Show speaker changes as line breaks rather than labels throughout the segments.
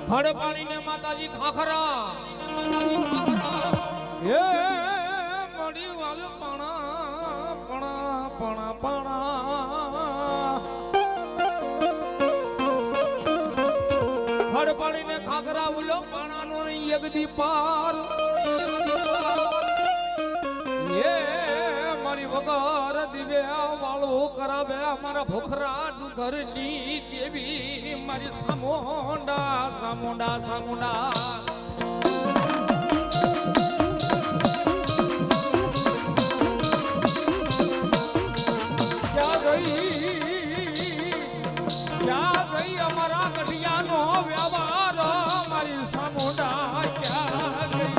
ખડ પાણીને માતાજી ખાખરા એ મળી વાલ પાણા પાણા પાણા પાણા ખડ પાણીને ખાખરા ઉલો પાણાનો યગદી પાર એ મારી વગર દિવ્યા વાળો કરાવે અમારા ભોખરા ઘરની દેવી મારી સામોંડા સામોંડા સામોંડા ક્યાં ગઈ અમારા ગઢિયાનો વ્યવહાર મારી સામોંડા ક્યાં ગઈ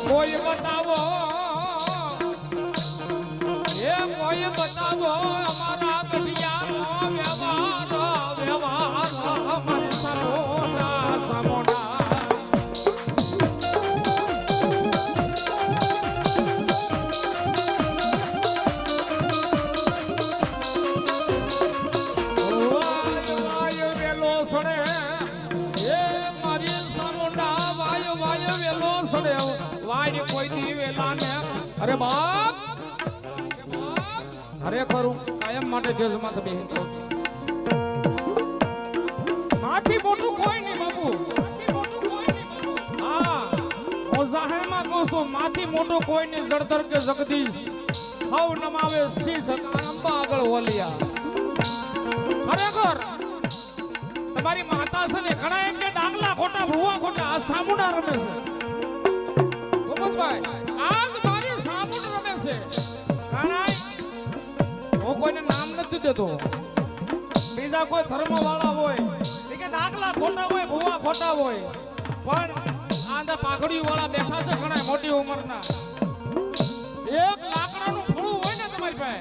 કોઈ બતાવો અમારા ગઢિયાનો વ્યવહાર વ્યવહાર મારી સામોંડા સામોંડા કોઈ દી વેલા ને અરે બાપ અરે કરું કાયમ માટે જેલમાં બેહી ગયો માથી મોટું કોઈ નહીં બાપુ હા હું જાહેરમાં કહું છું માથી મોટું કોઈ નહીં જળધર કે જગદીશ હવ નમાવે શીશ અંબા આગળ ઓલિયા ખરેખર તમારી માતા છે ને ઘણા એમ કે ડાંગલા ખોટા ભૂવા ખોટા આ સામુંડા રમે છે આજ મારી સામુંડ રમે છે કાણાઈ હું કોઈને નામ નથી દેતો બીજા કોઈ ધર્મ વાળા હોય કે દાખલા ખોટા હોય ભૂવા ખોટા હોય પણ આંધા પાઘડી વાળા બેઠા છે ઘણા મોટી ઉંમરના એક લાકડાનું ફળું હોય ને તમારી પાસે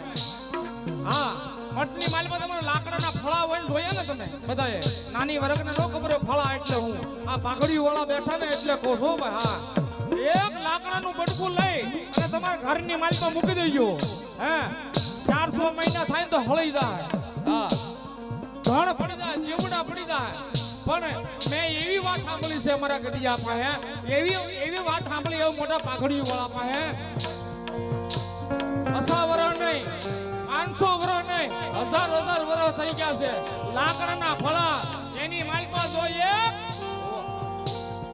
હા મઠની માલમાં તમારે લાકડાના ફળા હોય જોયા ને તમે બધાએ નાની વર્ગને ન ખબર હોય ફળા એટલે હું આ પાઘડી વાળા બેઠા ને એટલે કહો છો ભાઈ હા એક લાકડાનું બટકું લઈ અને તમારા ઘરની માલમાં મૂકી દેજો હે 400 મહિના થાય તો હળી જાય હા ઘણ પડી જાય જીવડા પડી જાય પણ મેં એવી વાત સાંભળી છે અમારા ગઢિયા પાસે એવી વાત સાંભળી એવું મોટા પાઘડીઓ વાળા પાસે 10 વર્ષ નહીં 500 વર્ષ નહીં 1000 વર્ષ થઈ ગયા છે લાકડાના ફળા એની માલમાં જો એક